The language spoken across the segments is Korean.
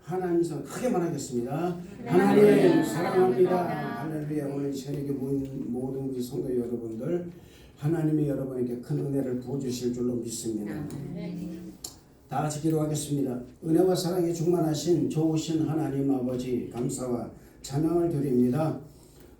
하나님 성 크게 말하겠습니다. 하나님 사랑합니다. 할렐루야. 오늘 새벽에 모든 우리 성도 여러분들 하나님이 여러분에게 큰 은혜를 부어주실 줄로 믿습니다. 다 같이 기도하겠습니다. 은혜와 사랑에 충만하신 좋으신 하나님 아버지 감사와 찬양을 드립니다.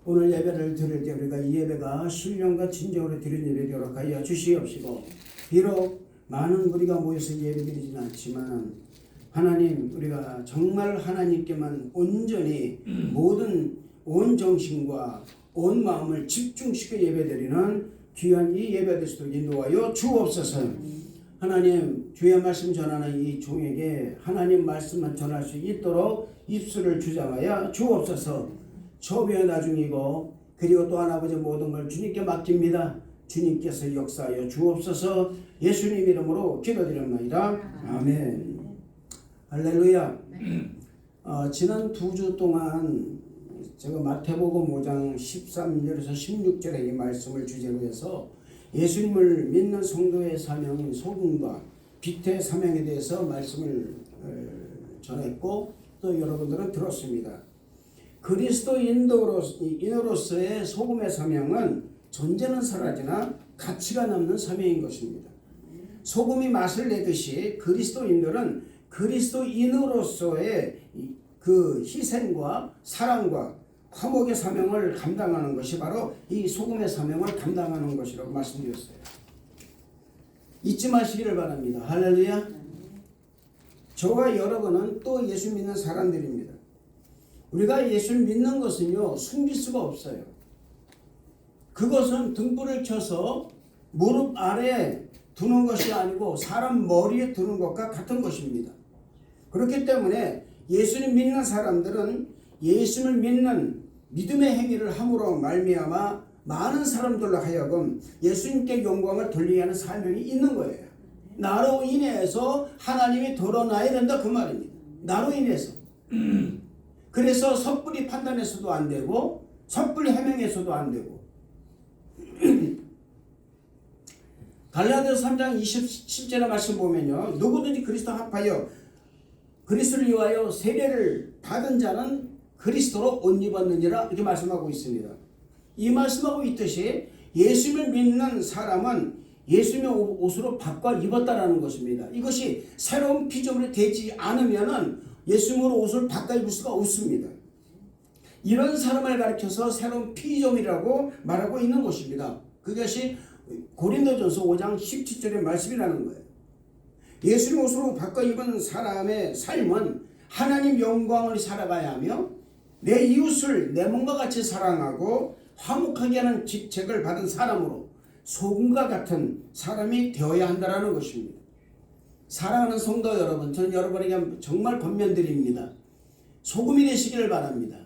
오늘 예배를 드릴 때 우리가 이 예배가 신령과 진정으로 드리는 예배로 하여 주시옵시고, 비록 많은 우리가 모여서 예배드리지는 않지만 하나님, 우리가 정말 하나님께만 온전히 모든 온 정신과 온 마음을 집중시켜 예배드리는 귀한 이 예배 될 수 있도록 인도하여 주옵소서. 하나님, 주의 말씀 전하는 이 종에게 하나님 말씀만 전할 수 있도록 입술을 주장하여 주옵소서. 초비의 나중이고 그리고 또한 아버지 모든 걸 주님께 맡깁니다. 주님께서 역사하여 주옵소서. 예수님 이름으로 기도드립니다. 아멘. 할렐루야. 지난 2주 동안 제가 마태복음 5장 13절에서 16절의 이 말씀을 주제로 해서 예수님을 믿는 성도의 사명인 소금과 빛의 사명에 대해서 말씀을 전했고, 또 여러분들은 들었습니다. 그리스도인으로서의 소금의 사명은 존재는 사라지나 가치가 남는 사명인 것입니다. 소금이 맛을 내듯이 그리스도인들은 그리스도인으로서의 그 희생과 사랑과 화목의 사명을 감당하는 것이 바로 이 소금의 사명을 감당하는 것이라고 말씀드렸어요. 잊지 마시기를 바랍니다. 할렐루야. 저와 여러분은 또 예수 믿는 사람들입니다. 우리가 예수 믿는 것은요, 숨길 수가 없어요. 그것은 등불을 켜서 무릎 아래에 두는 것이 아니고 사람 머리에 두는 것과 같은 것입니다. 그렇기 때문에 예수님 믿는 사람들은 예수를 믿는 믿음의 행위를 함으로 말미암아 많은 사람들로 하여금 예수님께 영광을 돌리게 하는 사명이 있는 거예요. 나로 인해서 하나님이 드러나야 된다, 그 말입니다. 나로 인해서. 그래서 섣불리 판단해서도 안 되고 섣불리 해명해서도 안 되고 갈라디아서 3장 27절의 말씀 보면요, 누구든지 그리스도 합하여 그리스도를 위하여 세례를 받은 자는 그리스도로 옷 입었느니라, 이렇게 말씀하고 있습니다. 이 말씀하고 있듯이 예수님을 믿는 사람은 예수님의 옷으로 바꿔 입었다라는 것입니다. 이것이 새로운 피조물이 되지 않으면은 예수님으로 옷을 바꿔 입을 수가 없습니다. 이런 사람을 가리켜서 새로운 피조물이라고 말하고 있는 것입니다. 그것이 고린도전서 5장 17절의 말씀이라는 거예요. 예수님 옷으로 바꿔 입은 사람의 삶은 하나님 영광을 살아가야 하며 내 이웃을 내 몸과 같이 사랑하고 화목하게 하는 직책을 받은 사람으로 소금과 같은 사람이 되어야 한다는 것입니다. 사랑하는 성도 여러분, 저는 여러분에게 정말 권면드립니다. 소금이 되시기를 바랍니다.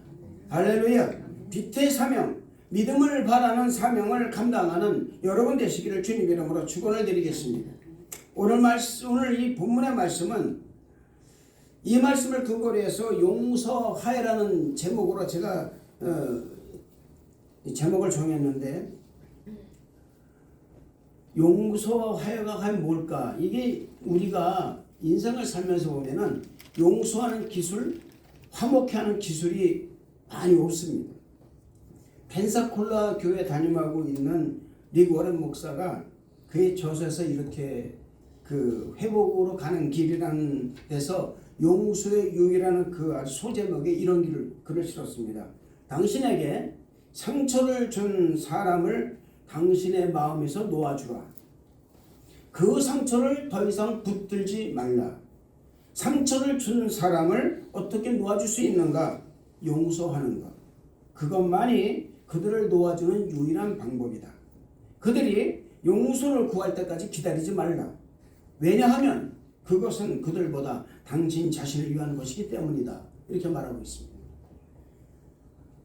할렐루야. 빛의 사명, 믿음을 바라는 사명을 감당하는 여러분 되시기를 주님 이름으로 축원을 드리겠습니다. 오늘 이 본문의 말씀은 이 말씀을 근거로 해서 용서하여라는 제목으로 제가 제목을 정했는데, 용서하여가 과연 뭘까? 이게 우리가 인생을 살면서 보면은 용서하는 기술, 화목해하는 기술이 많이 없습니다. 펜사콜라 교회 담임하고 있는 릭 워렌 목사가 그의 저서에서 이렇게 그 회복으로 가는 길이라는 데서 용서의 유익이라는 그 소제목에 이런 글을 실었습니다. 당신에게 상처를 준 사람을 당신의 마음에서 놓아주라. 그 상처를 더 이상 붙들지 말라. 상처를 준 사람을 어떻게 놓아줄 수 있는가? 용서하는 것. 그것만이 그들을 놓아주는 유일한 방법이다. 그들이 용서를 구할 때까지 기다리지 말라. 왜냐하면 그것은 그들보다 당신 자신을 위한 것이기 때문이다. 이렇게 말하고 있습니다.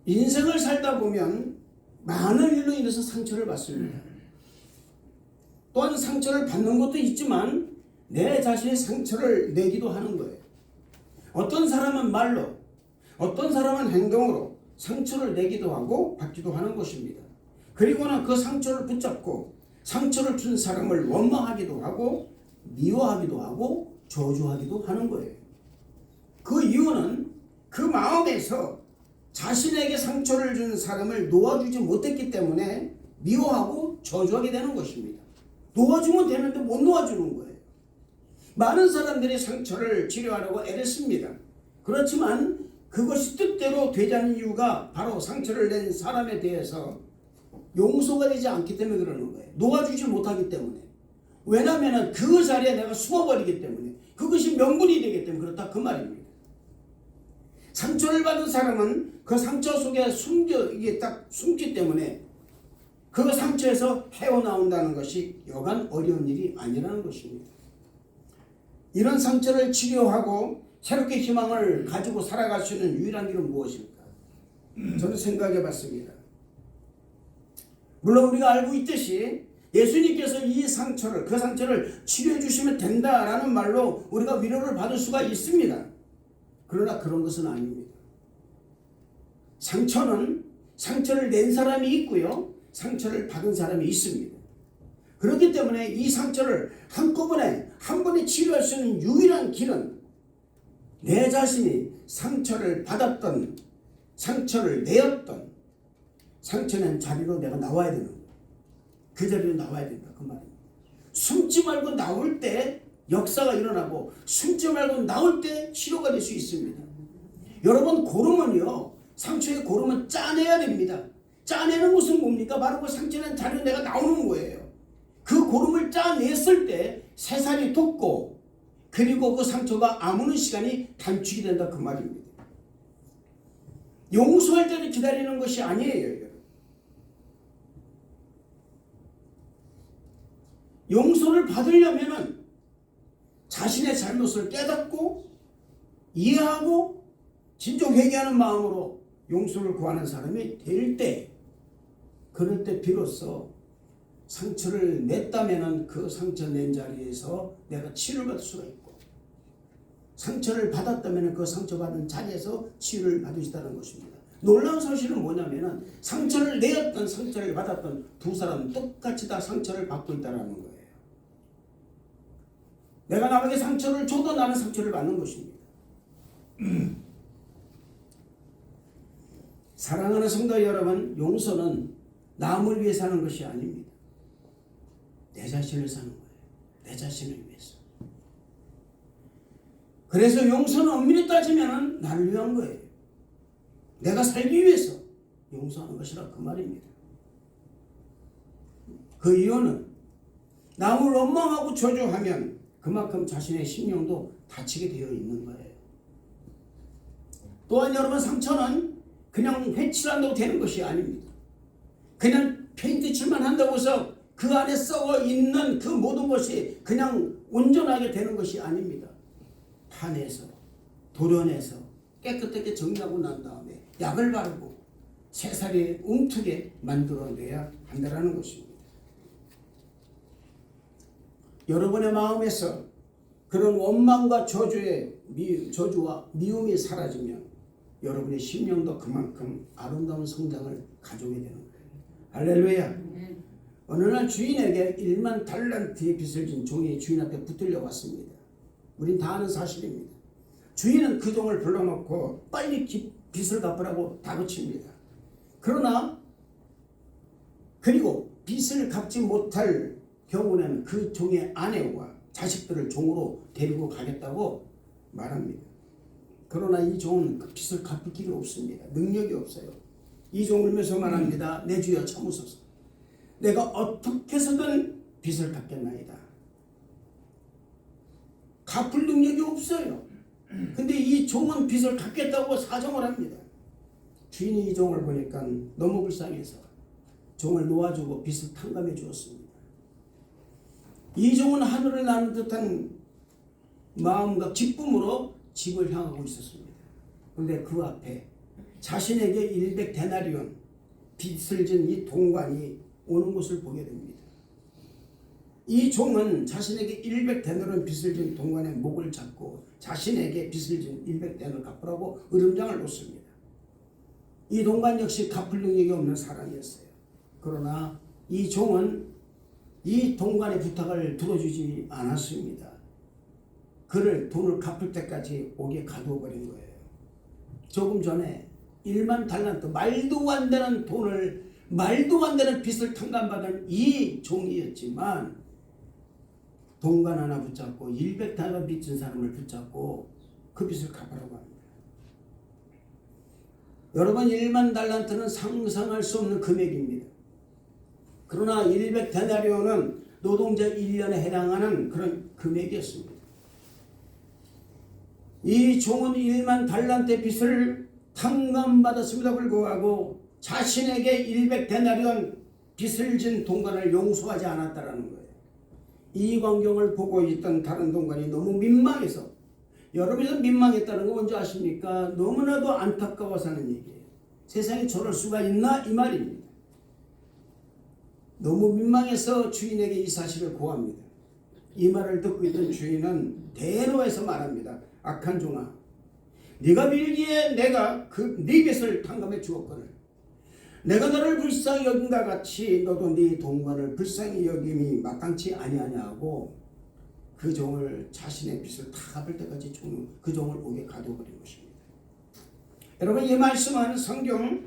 인생을 살다 보면 많은 일로 인해서 상처를 받습니다. 또한 상처를 받는 것도 있지만 내 자신의 상처를 내기도 하는 거예요. 어떤 사람은 말로, 어떤 사람은 행동으로 상처를 내기도 하고 받기도 하는 것입니다. 그리고는 그 상처를 붙잡고 상처를 준 사람을 원망하기도 하고 미워하기도 하고 저주하기도 하는 거예요. 이유는 그 마음에서 자신에게 상처를 준 사람을 놓아주지 못했기 때문에 미워하고 저주하게 되는 것입니다. 놓아주면 되는데 못 놓아주는 거예요. 많은 사람들이 상처를 치료하려고 애를 씁니다. 그렇지만 그것이 뜻대로 되지 않는 이유가 바로 상처를 낸 사람에 대해서 용서가 되지 않기 때문에 그러는 거예요. 놓아주지 못하기 때문에. 왜냐하면 그 자리에 내가 숨어버리기 때문에, 그것이 명분이 되기 때문에 그렇다 그 말입니다. 상처를 받은 사람은 그 상처 속에 이게 딱 숨기 때문에 그 상처에서 헤어나온다는 것이 여간 어려운 일이 아니라는 것입니다. 이런 상처를 치료하고 새롭게 희망을 가지고 살아갈 수 있는 유일한 길은 무엇일까? 저는 생각해 봤습니다. 물론 우리가 알고 있듯이 예수님께서 이 상처를, 그 상처를 치료해 주시면 된다라는 말로 우리가 위로를 받을 수가 있습니다. 그러나 그런 것은 아닙니다. 상처를 낸 사람이 있고요, 상처를 받은 사람이 있습니다. 그렇기 때문에 이 상처를 한꺼번에 한 번에 치료할 수 있는 유일한 길은 내 자신이 상처를 받았던, 상처를 내었던 상처낸 자리로 내가 나와야 되는 거예요. 그 자리로 나와야 된다 그 말입니다. 숨지 말고 나올 때 역사가 일어나고, 숨지 말고 나올 때 치료가 될 수 있습니다. 여러분, 고름은요, 상처의 고름은 짜내야 됩니다. 짜내는 것은 뭡니까? 바로 그 상처낸 자리로 내가 나오는 거예요. 그 고름을 짜냈을 때 새살이 돋고, 그리고 그 상처가 아무는 시간이 단축이 된다 그 말입니다. 용서할 때를 기다리는 것이 아니에요, 여러분. 용서를 받으려면은 자신의 잘못을 깨닫고 이해하고 진정 회개하는 마음으로 용서를 구하는 사람이 될 때, 그럴 때 비로소 상처를 냈다면은 그 상처 낸 자리에서 내가 치료를 받을 수가 있고, 상처를 받았다면 그 상처받은 자리에서 치유를 받으시다는 것입니다. 놀라운 사실은 뭐냐면 상처를 내었던 상처를 받았던 두 사람은 똑같이 다 상처를 받고 있다는 거예요. 내가 남에게 상처를 줘도 나는 상처를 받는 것입니다. 사랑하는 성도 여러분, 용서는 남을 위해 사는 것이 아닙니다. 내 자신을 사는 거예요. 내 자신을 위해서. 그래서 용서는 엄밀히 따지면 나를 위한 거예요. 내가 살기 위해서 용서하는 것이라 그 말입니다. 그 이유는 남을 원망하고 저주하면 그만큼 자신의 심령도 다치게 되어 있는 거예요. 또한 여러분, 상처는 그냥 회칠한다고 되는 것이 아닙니다. 그냥 페인트 칠만 한다고 해서 그 안에 썩어 있는 그 모든 것이 그냥 온전하게 되는 것이 아닙니다. 파내서, 도려내서 깨끗하게 정리하고 난 다음에 약을 바르고 새살이 움트게 만들어내야 한다는 것입니다. 여러분의 마음에서 그런 원망과 저주와 미움이 사라지면 여러분의 심령도 그만큼 아름다운 성장을 가져오게 되는 거예요. 할렐루야. 어느 날 주인에게 1만 달란트의 빚을 진 종이 주인 앞에 붙들려 왔습니다. 우린 다 아는 사실입니다. 주인은 그 종을 불러놓고 빨리 빚을 갚으라고 다그칩니다. 그리고 빚을 갚지 못할 경우에는 그 종의 아내와 자식들을 종으로 데리고 가겠다고 말합니다. 그러나 이 종은 그 빚을 갚을 길이 없습니다. 능력이 없어요. 이 종을 울면서 말합니다. 내 주여 참으소서. 내가 어떻게 해서든 빚을 갚겠나이다. 갚을 능력이 없어요. 근데 이 종은 빚을 갚겠다고 사정을 합니다. 주인이 이 종을 보니까 너무 불쌍해서 종을 놓아주고 빚을 탕감해 주었습니다. 이 종은 하늘을 나는 듯한 마음과 기쁨으로 집을 향하고 있었습니다. 그런데 그 앞에 자신에게 100데나리온 빚을 진 이 동관이 오는 것을 보게 됩니다. 이 종은 자신에게 100데나리온 빚을 진 동관의 목을 잡고 자신에게 빚을 진 100데나리온을 갚으라고 으름장을 놓습니다. 이 동관 역시 갚을 능력이 없는 사람이었어요. 그러나 이 종은 이 동관의 부탁을 들어주지 않았습니다. 그를 돈을 갚을 때까지 옥에 가두어 버린 거예요. 조금 전에 1만 달란트, 말도 안 되는 돈을, 말도 안 되는 빚을 탕감받은 이 종이었지만 동관 하나 붙잡고 100달러 빚진 사람을 붙잡고 그 빚을 갚으라고 합니다. 여러분, 1만 달란트는 상상할 수 없는 금액입니다. 그러나 100데나리온은 노동자 1년에 해당하는 그런 금액이었습니다. 이 종은 1만 달란트의 빚을 탕감받았음에도 불구하고 자신에게 100데나리온 빚을 진 동관을 용서하지 않았다는 거예요. 이 광경을 보고 있던 다른 동관이 너무 민망해서, 여러분이 민망했다는 거 뭔지 아십니까? 너무나도 안타까워서 하는 얘기예요. 세상에 저럴 수가 있나? 이 말입니다. 너무 민망해서 주인에게 이 사실을 고합니다. 이 말을 듣고 있던 주인은 대노해서 말합니다. 악한 종아, 네가 빌기에 내가 네 빚을 탕감해 주었거늘 내가 너를 불쌍히 여긴과 같이 너도 네 동관을 불쌍히 여김이 마땅치 아니하냐고 그 종을, 자신의 빚을 다 갚을 때까지 그 종을 옥에 가둬버린 것입니다. 여러분, 이 말씀은 성경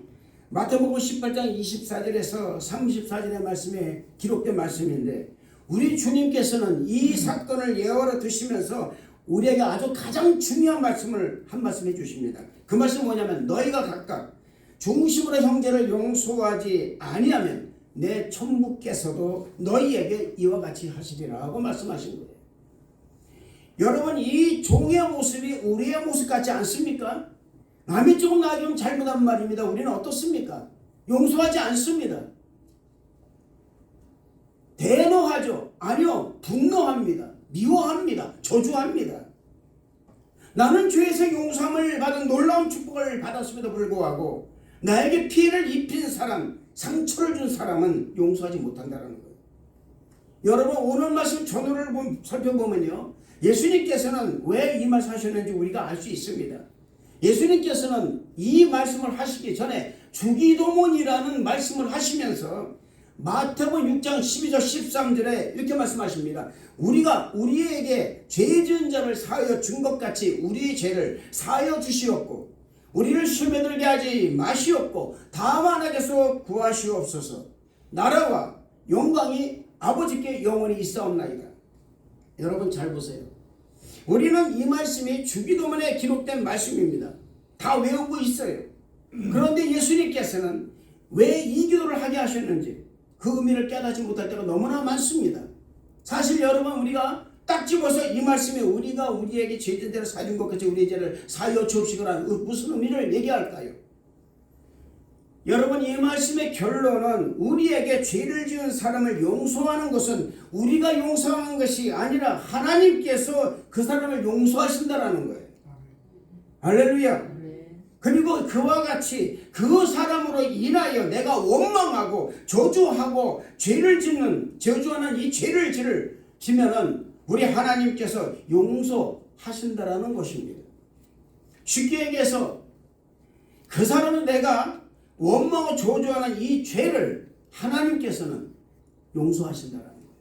마태복음 18장 24절에서 34절의 말씀에 기록된 말씀인데, 우리 주님께서는 이 사건을 예화로 드시면서 우리에게 아주 가장 중요한 말씀을 한 말씀 해주십니다. 그 말씀은 뭐냐면, 너희가 각각 중심으로 형제를 용서하지 아니하면 내 천부께서도 너희에게 이와 같이 하시리라 하고 말씀하신 거예요. 여러분, 이 종의 모습이 우리의 모습 같지 않습니까? 남이 조금 나에게 좀 잘못한 말입니다. 우리는 어떻습니까? 용서하지 않습니다. 대노하죠. 아니요, 분노합니다. 미워합니다. 저주합니다. 나는 죄에서 용서함을 받은 놀라운 축복을 받았음에도 불구하고 나에게 피해를 입힌 사람, 상처를 준 사람은 용서하지 못한다는 거예요. 여러분, 오늘 말씀 전후를 살펴보면요, 예수님께서는 왜 이 말씀 하셨는지 우리가 알 수 있습니다. 예수님께서는 이 말씀을 하시기 전에 주기도문이라는 말씀을 하시면서 마태복음 6장 12절 13절에 이렇게 말씀하십니다. 우리가 우리에게 죄 지은 자를 사하여 준 것 같이 우리의 죄를 사하여 주시옵고 우리를 시험에 들게 하지 마시옵고 다만 악에서 구하시옵소서. 나라와 영광이 아버지께 영원히 있사옵나이다. 여러분, 잘 보세요. 우리는 이 말씀이 주기도문에 기록된 말씀입니다. 다 외우고 있어요. 그런데 예수님께서는 왜 이 기도를 하게 하셨는지 그 의미를 깨닫지 못할 때가 너무나 많습니다. 사실 여러분, 우리가 딱 집어서 이 말씀이 우리가 우리에게 죄진 대로 사준 것 같이 우리의 죄를 사하여 주옵시거나 무슨 의미를 얘기할까요? 여러분, 이 말씀의 결론은 우리에게 죄를 지은 사람을 용서하는 것은 우리가 용서하는 것이 아니라 하나님께서 그 사람을 용서하신다라는 거예요. 할렐루야. 그리고 그와 같이 그 사람으로 인하여 내가 원망하고 저주하고 죄를 짓는, 저주하는 이 죄를 지면은 우리 하나님께서 용서하신다라는 것입니다. 쉽게 얘기해서 그 사람은 내가 원망하고 저주하는 이 죄를 하나님께서는 용서하신다라는 거예요.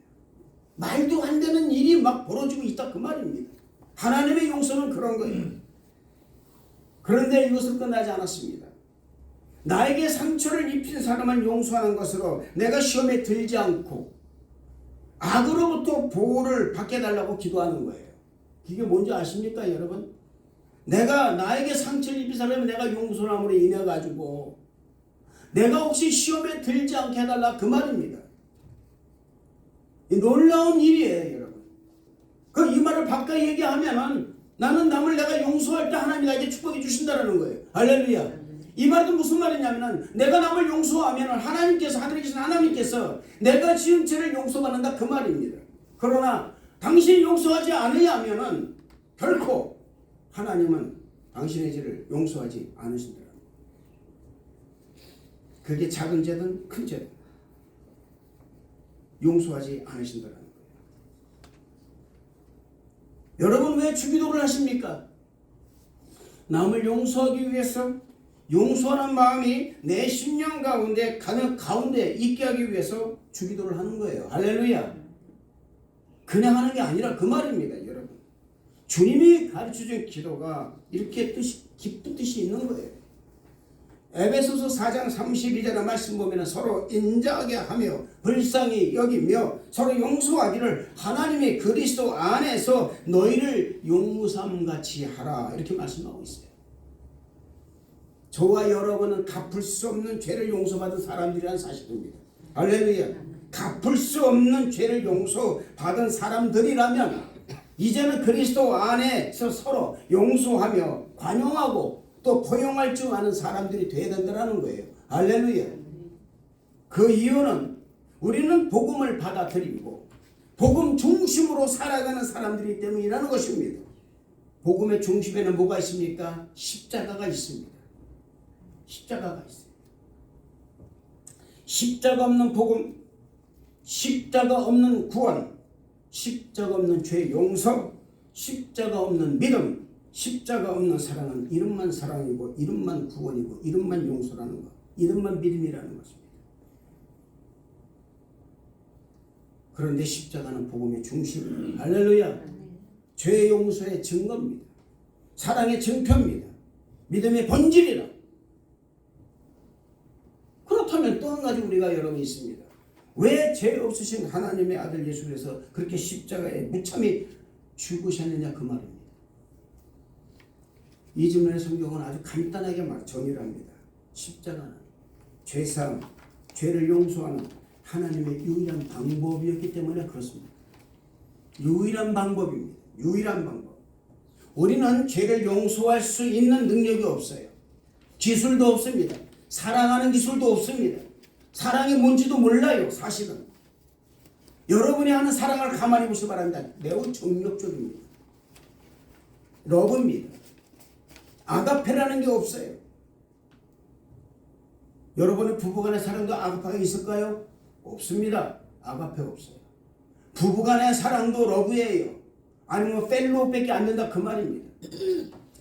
말도 안 되는 일이 막 벌어지고 있다 그 말입니다. 하나님의 용서는 그런 거예요. 그런데 이것은 끝나지 않았습니다. 나에게 상처를 입힌 사람을 용서하는 것으로 내가 시험에 들지 않고 악으로부터 보호를 받게 해달라고 기도하는 거예요. 이게 뭔지 아십니까, 여러분? 나에게 상처를 입힌 사람을 내가 용서함으로 인해 가지고 내가 혹시 시험에 들지 않게 해달라 그 말입니다. 이 놀라운 일이에요, 여러분. 이 말을 바꿔 얘기하면은 나는 남을 내가 용서할 때 하나님이 나에게 축복해 주신다는 거예요. 할렐루야. 이 말은 무슨 말이냐면은 내가 남을 용서하면 하나님께서, 하늘에 계신 하나님께서 내가 지은 죄를 용서받는다 그 말입니다. 그러나 당신이 용서하지 않으냐면은 결코 하나님은 당신의 죄를 용서하지 않으신다. 그게 작은 죄든 큰 죄든 용서하지 않으신다는 거예요. 여러분, 왜 주기도를 하십니까? 남을 용서하기 위해서, 용서하는 마음이 내 심령 가운데, 가운데 있게 하기 위해서 주기도를 하는 거예요. 할렐루야. 그냥 하는 게 아니라 그 말입니다, 여러분. 주님이 가르쳐준 기도가 이렇게 깊은 뜻이 있는 거예요. 에베소서 4장 32절의 말씀 보면 서로 인자하게 하며 불쌍히 여기며 서로 용서하기를 하나님의 그리스도 안에서 너희를 용무삼같이 하라, 이렇게 말씀하고 있어요. 저와 여러분은 갚을 수 없는 죄를 용서받은 사람들이라는 사실입니다. 할렐루야. 갚을 수 없는 죄를 용서받은 사람들이라면 이제는 그리스도 안에서 서로 용서하며 관용하고 또 포용할 줄 아는 사람들이 되어야 된다는 거예요. 할렐루야. 그 이유는 우리는 복음을 받아들이고 복음 중심으로 살아가는 사람들이기 때문이라는 것입니다. 복음의 중심에는 뭐가 있습니까? 십자가가 있습니다. 십자가가 있어요. 십자가 없는 복음, 십자가 없는 구원, 십자가 없는 죄 용서, 십자가 없는 믿음, 십자가 없는 사랑은 이름만 사랑이고 이름만 구원이고 이름만 용서라는 것, 이름만 믿음이라는 것입니다. 그런데 십자가는 복음의 중심입니다. 할렐루야. 죄 용서의 증거입니다. 사랑의 증표입니다. 믿음의 본질이라. 그렇다면 또 한 가지 우리가 여러분이 있습니다. 왜 죄 없으신 하나님의 아들 예수께서 그렇게 십자가에 무참히 죽으셨느냐, 그 말입니다. 이즈문의 성경은 아주 간단하게 정의를 합니다. 십자가는 죄사함, 죄를 용서하는 하나님의 유일한 방법이었기 때문에 그렇습니다. 유일한 방법입니다. 유일한 방법. 우리는 죄를 용서할 수 있는 능력이 없어요. 기술도 없습니다. 사랑하는 기술도 없습니다. 사랑이 뭔지도 몰라요. 사실은 여러분이 하는 사랑을 가만히 보시기 바랍니다. 매우 정력적입니다. 러브입니다. 아가페라는 게 없어요. 여러분의 부부간의 사랑도 아가페가 있을까요? 없습니다. 아가페 없어요. 부부간의 사랑도 러브예요. 아니면 펠로우밖에 안 된다, 그 말입니다.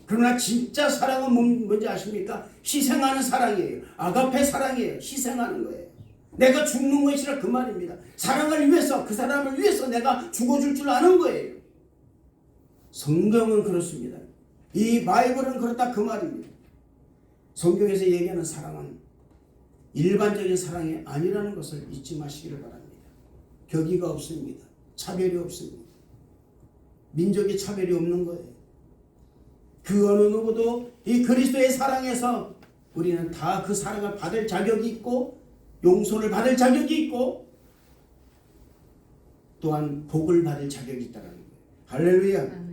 그러나 진짜 사랑은 뭔지 아십니까? 희생하는 사랑이에요. 아가페 사랑이에요. 희생하는 거예요. 내가 죽는 것이라, 그 말입니다. 사랑을 위해서, 그 사람을 위해서 내가 죽어줄 줄 아는 거예요. 성경은 그렇습니다. 이 바이블은 그렇다, 그 말입니다. 성경에서 얘기하는 사랑은 일반적인 사랑이 아니라는 것을 잊지 마시기를 바랍니다. 격의가 없습니다. 차별이 없습니다. 민족의 차별이 없는 거예요. 그 어느 누구도 이 그리스도의 사랑에서 우리는 다 그 사랑을 받을 자격이 있고 용서를 받을 자격이 있고 또한 복을 받을 자격이 있다는 거예요. 할렐루야.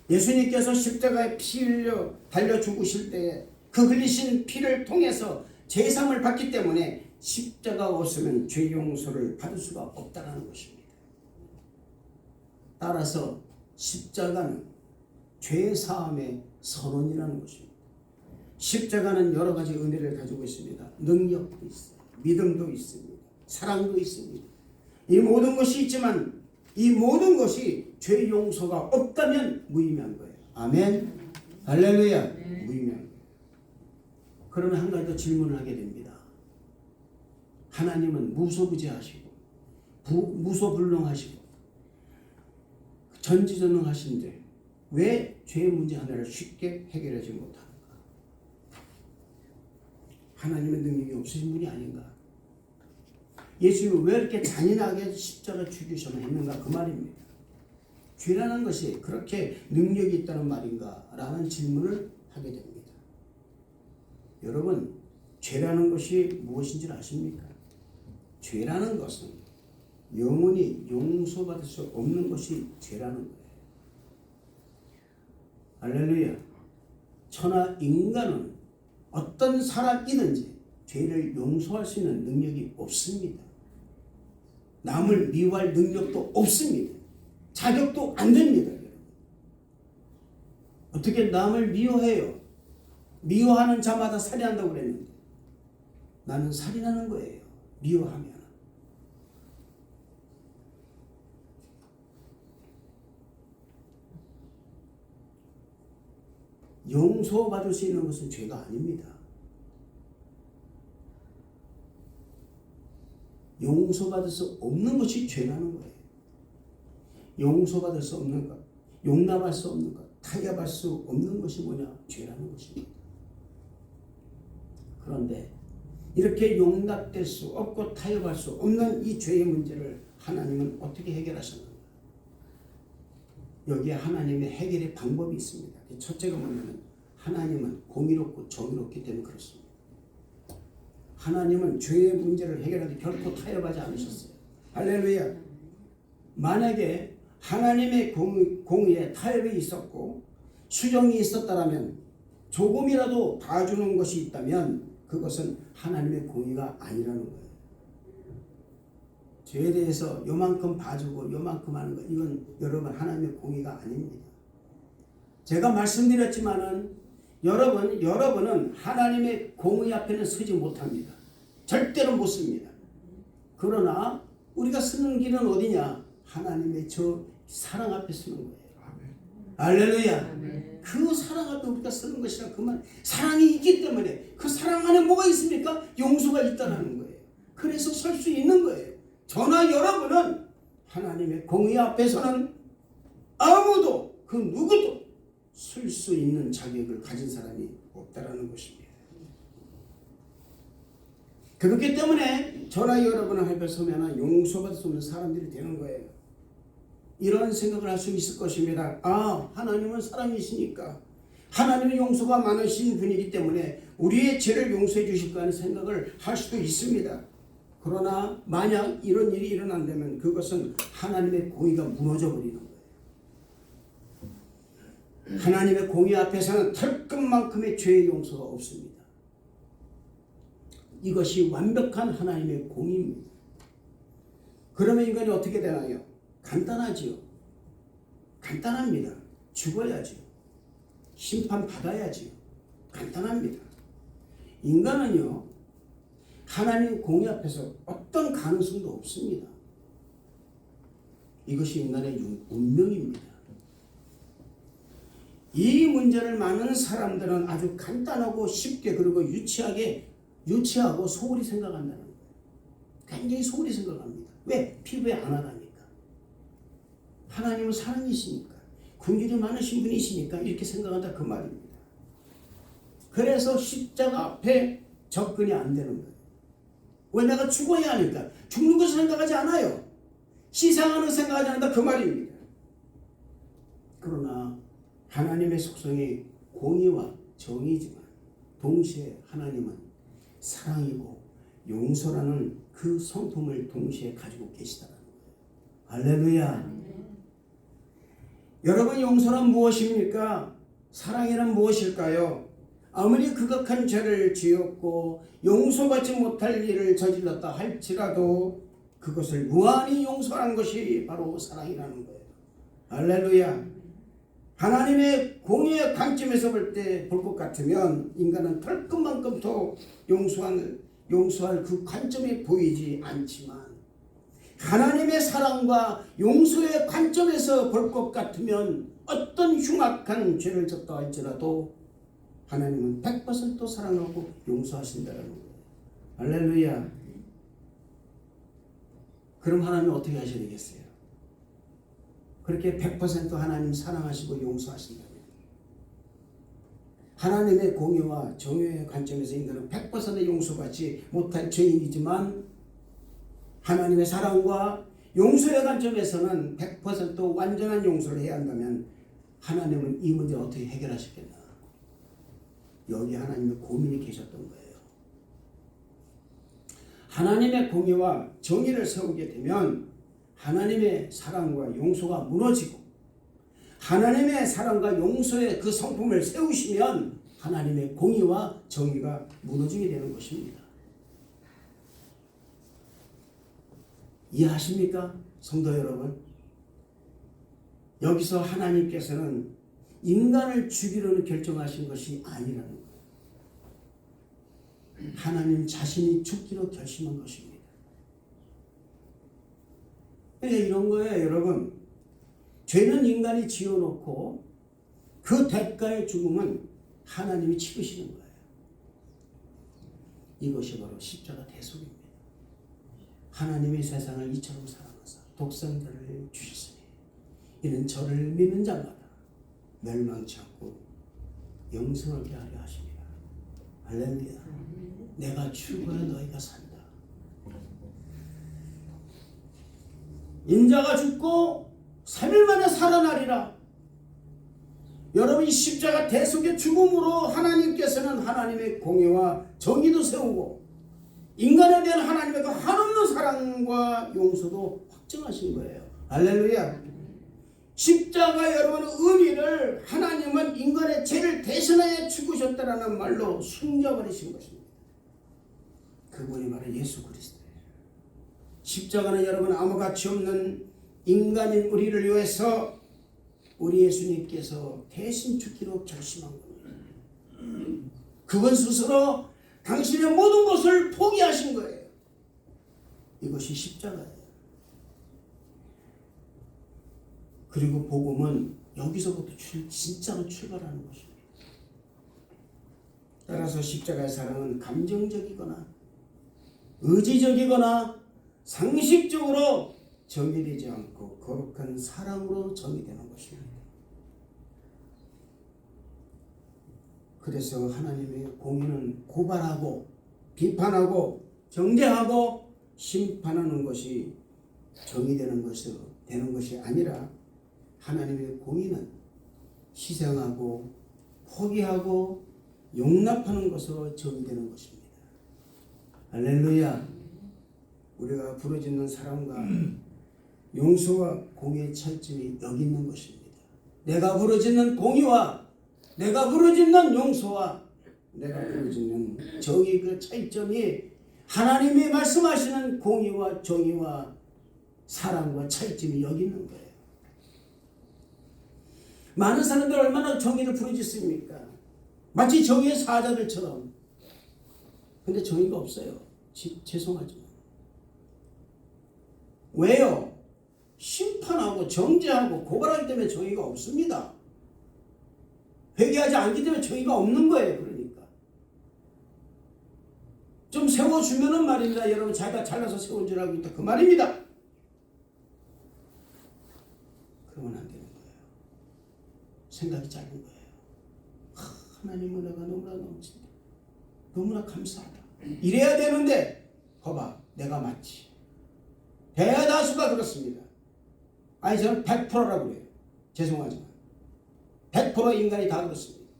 예수님께서 십자가에 피 흘려 달려 죽으실 때에 그 흘리신 피를 통해서 제사함을 받기 때문에 십자가가 없으면 죄 용서를 받을 수가 없다는 것입니다. 따라서 십자가는 죄 사함의 선언이라는 것입니다. 십자가는 여러 가지 은혜를 가지고 있습니다. 능력도 있어요. 믿음도 있습니다. 사랑도 있습니다. 이 모든 것이 있지만 이 모든 것이 죄 용서가 없다면 무의미한 거예요. 아멘. 할렐루야. 무의미한 거예요. 그러면 한 가지 더 질문을 하게 됩니다. 하나님은 무소부재하시고 무소불능하시고 전지전능하신데 왜 죄의 문제 하나를 쉽게 해결하지 못하는가? 하나님의 능력이 없으신 분이 아닌가? 예수님은 왜 이렇게 잔인하게 십자가 죽이셔야 했는가? 그 말입니다. 죄라는 것이 그렇게 능력이 있다는 말인가? 라는 질문을 하게 됩니다. 여러분, 죄라는 것이 무엇인지 아십니까? 죄라는 것은 영원히 용서받을 수 없는 것이 죄라는 거예요. 할렐루야. 천하 인간은 어떤 사람이든지 죄를 용서할 수 있는 능력이 없습니다. 남을 미워할 능력도 없습니다. 자격도 안 됩니다. 어떻게 남을 미워해요? 미워하는 자마다 살인한다고 그랬는데 나는 살인하는 거예요. 미워하면. 용서받을 수 있는 것은 죄가 아닙니다. 용서받을 수 없는 것이 죄라는 거예요. 용서받을 수 없는 것, 용납할 수 없는 것, 타협할 수 없는 것이 뭐냐? 죄라는 것입니다. 그런데 이렇게 용납될 수 없고 타협할 수 없는 이 죄의 문제를 하나님은 어떻게 해결하셨는가? 여기에 하나님의 해결의 방법이 있습니다. 첫째가 뭐냐면 하나님은 공의롭고 정의롭기 때문에 그렇습니다. 하나님은 죄의 문제를 해결하는데 결코 타협하지 않으셨어요. 할렐루야. 만약에 하나님의 공의에 타협이 있었고 수정이 있었다면 조금이라도 봐주는 것이 있다면 그것은 하나님의 공의가 아니라는 거예요. 죄에 대해서 요만큼 봐주고 요만큼 하는 것, 이건 여러분 하나님의 공의가 아닙니다. 제가 말씀드렸지만은 여러분은 하나님의 공의 앞에는 서지 못합니다. 절대로 못 씁니다. 그러나 우리가 쓰는 길은 어디냐? 하나님의 저 사랑 앞에 쓰는 거예요. 할렐루야. 그 사랑 앞에 우리가 쓰는 것이라 그 말, 사랑이 있기 때문에 그 사랑 안에 뭐가 있습니까? 용서가 있다는 거예요. 그래서 설 수 있는 거예요. 저나 여러분은 하나님의 공의 앞에서는 아무도 그 누구도 설 수 있는 자격을 가진 사람이 없다라는 것입니다. 그렇기 때문에 저나 여러분은 앞에 서면 용서받을 수 없는 사람들이 되는 거예요. 이런 생각을 할 수 있을 것입니다. 아, 하나님은 사랑이시니까 하나님의 용서가 많으신 분이기 때문에 우리의 죄를 용서해 주실 거라는 생각을 할 수도 있습니다. 그러나 만약 이런 일이 일어난다면 그것은 하나님의 공의가 무너져 버리는 거예요. 하나님의 공의 앞에서는 털끝만큼의 죄의 용서가 없습니다. 이것이 완벽한 하나님의 공의입니다. 그러면 인간이 어떻게 되나요? 간단하지요. 간단합니다. 죽어야지요. 심판받아야지요. 간단합니다. 인간은요, 하나님 공의 앞에서 어떤 가능성도 없습니다. 이것이 인간의 운명입니다. 이 문제를 많은 사람들은 아주 간단하고 쉽게 그리고 유치하고 소홀히 생각한다는 거예요. 굉장히 소홀히 생각합니다. 왜? 피부에 안 하다니까. 하나님은 사랑이시니까, 긍휼이 많으신 분이시니까 이렇게 생각한다 그 말입니다. 그래서 십자가 앞에 접근이 안 되는 거예요. 왜? 내가 죽어야 하니까. 죽는 것을 생각하지 않아요. 시상하는 생각하지 않는다 그 말입니다. 그러나 하나님의 속성이 공의와 정의지만 동시에 하나님은 사랑이고 용서라는 그 성품을 동시에 가지고 계시다는 거예요. 할렐루야. 여러분, 용서란 무엇입니까? 사랑이란 무엇일까요? 아무리 극악한 죄를 지었고 용서받지 못할 일을 저질렀다 할지라도 그것을 무한히 용서하는 것이 바로 사랑이라는 거예요. 할렐루야. 하나님의 공의의 관점에서 볼 것 같으면 인간은 털끝만큼 더 용서할 그 관점이 보이지 않지만 하나님의 사랑과 용서의 관점에서 볼 것 같으면 어떤 흉악한 죄를 졌다 할지라도 하나님은 100% 사랑하고 용서하신다는 거예요. 할렐루야. 그럼 하나님은 어떻게 하셔야 되겠어요? 그렇게 100% 하나님 사랑하시고 용서하신다면 하나님의 공의와 정의의 관점에서 인간은 100% 용서받지 못할 죄인이지만 하나님의 사랑과 용서의 관점에서는 100% 완전한 용서를 해야 한다면 하나님은 이 문제를 어떻게 해결하시겠나? 여기 하나님의 고민이 계셨던 거예요. 하나님의 공의와 정의를 세우게 되면 하나님의 사랑과 용서가 무너지고 하나님의 사랑과 용서의 그 성품을 세우시면 하나님의 공의와 정의가 무너지게 되는 것입니다. 이해하십니까? 성도 여러분, 여기서 하나님께서는 인간을 죽이려는 결정하신 것이 아니라는 거예요. 하나님 자신이 죽기로 결심한 것입니다. 그러니까 이런 거예요, 여러분. 죄는 인간이 지어놓고 그 대가의 죽음은 하나님이 치르시는 거예요. 이것이 바로 십자가 대속입니다. 하나님의 세상을 이처럼 사랑하사 독생자를 주셨으니 이는 저를 믿는 자마다 멸망치 않고 영생을 하려 하십니다. 할렐루야. 내가 죽어야 너희가 산다. 인자가 죽고 3일 만에 살아나리라. 여러분, 이 십자가 대속의 죽음으로 하나님께서는 하나님의 공의와 정의도 세우고 인간에 대한 하나님의 그 한없는 사랑과 용서도 확증하신 거예요. 할렐루야. 십자가 여러분의 의미를 하나님은 인간의 죄를 대신하여 죽으셨다라는 말로 숨겨버리신 것입니다. 그분이 바로 예수 그리스도예요. 십자가는 여러분 아무 가치 없는 인간인 우리를 위해서 우리 예수님께서 대신 죽기로 결심한 겁니다. 그분 스스로 당신의 모든 것을 포기하신 거예요. 이것이 십자가예요. 그리고 복음은 여기서부터 진짜로 출발하는 것입니다. 따라서 십자가의 사랑은 감정적이거나 의지적이거나 상식적으로 정의되지 않고 거룩한 사랑으로 정의되는 것입니다. 그래서 하나님의 공의는 고발하고 비판하고 정죄하고 심판하는 것이 정의되는 것이 아니라 하나님의 공의는 희생하고 포기하고 용납하는 것으로 정의되는 것입니다. 할렐루야. 우리가 부르짖는 사랑과 용서와 공의의 차이점이 여기 있는 것입니다. 내가 부르짖는 공의와 내가 부르짖는 용서와 내가 부르짖는 정의, 그 차이점이 하나님이 말씀하시는 공의와 정의와 사랑과 차이점이 여기 있는 거예요. 많은 사람들 얼마나 정의를 부르짖습니까? 마치 정의의 사자들처럼. 근데 정의가 없어요. 죄송하지만. 왜요? 심판하고 정죄하고 고발하기 때문에 정의가 없습니다. 회개하지 않기 때문에 정의가 없는 거예요. 그러니까 좀 세워주면은 말입니다. 여러분, 자기가 잘나서 세운 줄 알고 있다, 그 말입니다. 그러면 안 되는 거예요. 생각이 짧은 거예요. 하나님 은혜가 너무나 넘친다, 너무나 감사하다, 이래야 되는데 봐봐, 내가 맞지. 대다수가 그렇습니다. 아니, 저는 100%라고 그래요. 죄송하지만 100% 인간이 다 그렇습니다.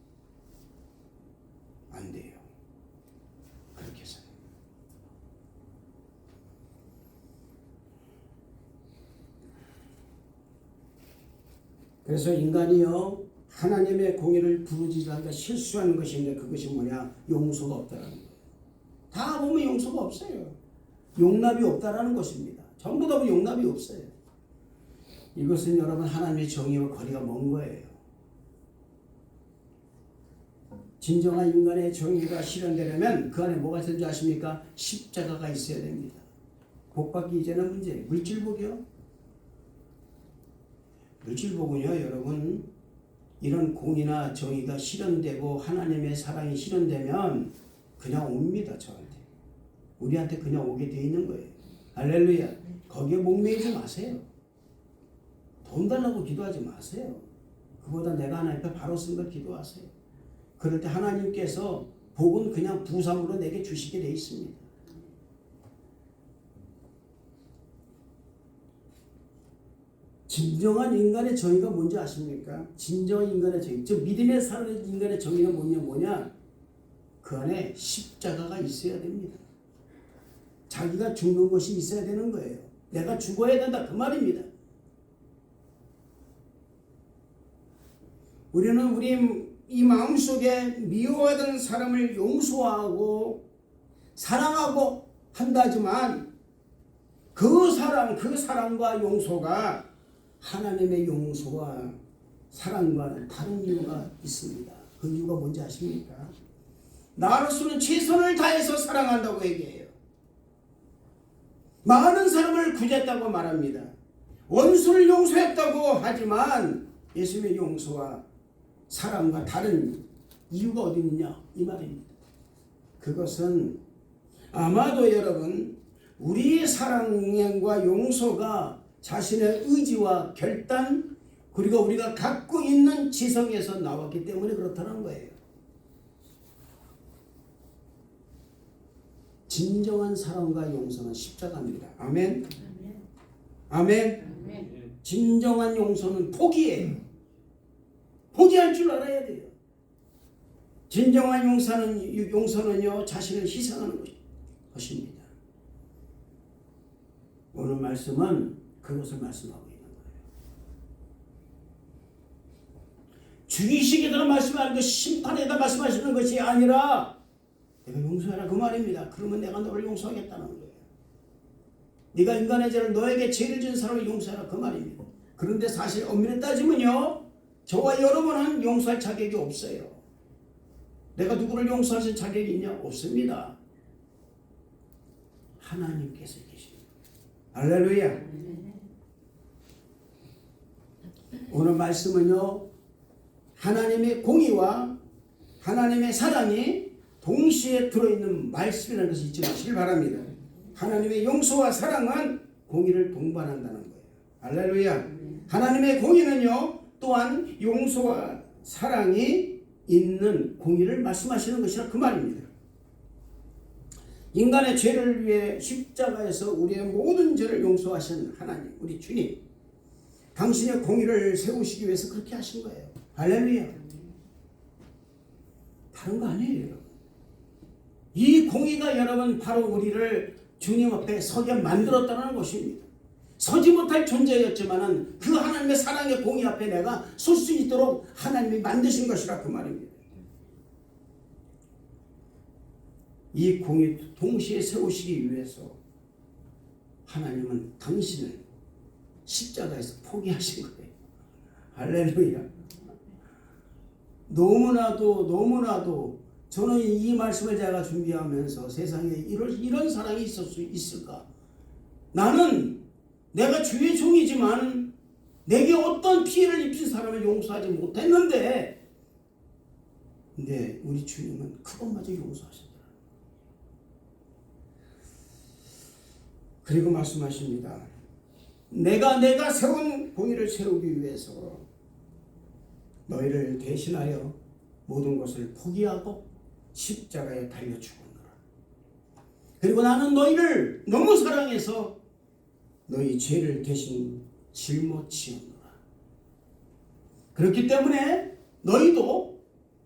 안 돼요. 그렇게 해서. 그래서 인간이요, 하나님의 공의를 부르짖으다가 실수하는 것인데, 그것이 뭐냐? 용서가 없다라는 거예요. 다 보면 용서가 없어요. 용납이 없다라는 것입니다. 전부 다 용납이 없어요. 이것은 여러분 하나님의 정의와 거리가 먼 거예요. 진정한 인간의 정의가 실현되려면 그 안에 뭐가 있는지 아십니까? 십자가가 있어야 됩니다. 복받기 이제는 문제. 물질복이요? 물질복은요, 여러분, 이런 공의나 정의가 실현되고 하나님의 사랑이 실현되면 그냥 옵니다. 저한테. 우리한테 그냥 오게 되어 있는 거예요. 할렐루야. 거기에 목매이지 마세요. 돈 달라고 기도하지 마세요. 그보다 내가 하나님 앞에 바로 쓴 걸 기도하세요. 그럴 때 하나님께서 복은 그냥 부상으로 내게 주시게 되어 있습니다. 진정한 인간의 정의가 뭔지 아십니까? 진정한 인간의 정의, 즉 믿음에 사는 인간의 정의가 뭐냐? 그 안에 십자가가 있어야 됩니다. 자기가 죽는 것이 있어야 되는 거예요. 내가 죽어야 된다, 그 말입니다. 우리는 우리 이 마음속에 미워하던 사람을 용서하고 사랑하고 한다지만 그 사랑과 용서가 하나님의 용서와 사랑과는 다른 이유가 있습니다. 그 이유가 뭔지 아십니까? 나로서는 최선을 다해서 사랑한다고 얘기해요. 많은 사람을 구제했다고 말합니다. 원수를 용서했다고 하지만 예수님의 용서와 사랑과 다른 이유가 어디 있느냐, 이 말입니다. 그것은 아마도 여러분, 우리의 사랑과 용서가 자신의 의지와 결단, 그리고 우리가 갖고 있는 지성에서 나왔기 때문에 그렇다는 거예요. 진정한 사랑과 용서는 십자가입니다. 아멘. 아멘. 진정한 용서는 포기예요. 포기할 줄 알아야 돼요. 진정한 용서는요 자신을 희생하는 것입니다. 오늘 말씀은 그것을 말씀하고 있는 거예요. 죽이시기도록 말씀하는 것, 심판에다 말씀하시는 것이 아니라 내가 용서해라 그 말입니다. 그러면 내가 너를 용서하겠다는 거예요. 네가 인간의 죄를, 너에게 죄를 지은 사람을 용서해라 그 말입니다. 그런데 사실 엄밀히 따지면요 저와 여러분은 용서할 자격이 없어요. 내가 누구를 용서할 자격이 있냐? 없습니다. 하나님께서 계십니다. 할렐루야. 오늘 말씀은요 하나님의 공의와 하나님의 사랑이 동시에 들어있는 말씀이라는 것을 잊지 마시길 바랍니다. 하나님의 용서와 사랑은 공의를 동반한다는 거예요. 할렐루야. 하나님의 공의는요 또한 용서와 사랑이 있는 공의를 말씀하시는 것이라 그 말입니다. 인간의 죄를 위해 십자가에서 우리의 모든 죄를 용서하신 하나님, 우리 주님, 당신의 공의를 세우시기 위해서 그렇게 하신 거예요. 할렐루야. 다른 거 아니에요, 여러분. 이 공의가 여러분 바로 우리를 주님 앞에 서게 만들었다는 것입니다. 서지 못할 존재였지만은 그 하나님의 사랑의 공의 앞에 내가 설 수 있도록 하나님이 만드신 것이라 그 말입니다. 이 공의 동시에 세우시기 위해서 하나님은 당신을 십자가에서 포기하신 거예요. 할렐루야. 너무나도 저는 이 말씀을 제가 준비하면서 세상에 이런 사랑이 있을 수 있을까? 나는 내가 주의 종이지만 내게 어떤 피해를 입힌 사람을 용서하지 못했는데 근데 우리 주님은 그것마저 용서하셨다. 그리고 말씀하십니다. 내가 세운 공의를 세우기 위해서 너희를 대신하여 모든 것을 포기하고 십자가에 달려 죽었노라. 그리고 나는 너희를 너무 사랑해서 너희 죄를 대신 짊어지었노라. 그렇기 때문에 너희도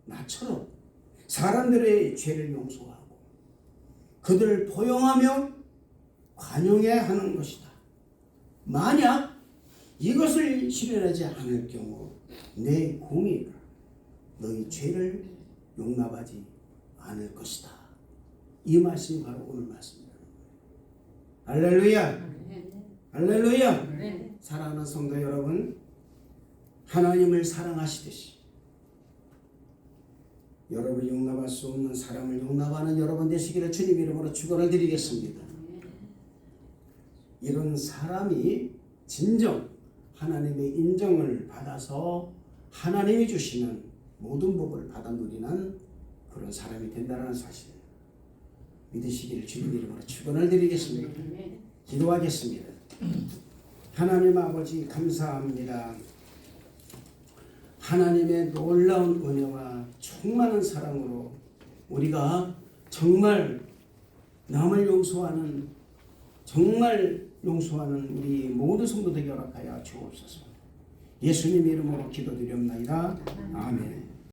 나처럼 사람들의 죄를 용서하고 그들을 포용하며 관용해야 하는 것이다. 만약 이것을 실현하지 않을 경우 내 공의가 너희 죄를 용납하지 않을 것이다. 이 말씀이 바로 오늘 말씀입니다. 할렐루야. 할렐루야. 사랑하는 성도 여러분, 하나님을 사랑하시듯이 여러분이 용납할 수 없는 사람을 용납하는 여러분 되시기를 주님 이름으로 축원을 드리겠습니다. 이런 사람이 진정 하나님의 인정을 받아서 하나님이 주시는 모든 복을 받아 누리는 그런 사람이 된다는 사실 믿으시기를 주님 이름으로 축원을 드리겠습니다. 기도하겠습니다. 하나님 아버지 감사합니다. 하나님의 놀라운 은혜와 충만한 사랑으로 우리가 정말 남을 용서하는 우리 모든 성도들에게 허락하여 주옵소서. 예수님 이름으로 기도드렸나이다. 아멘.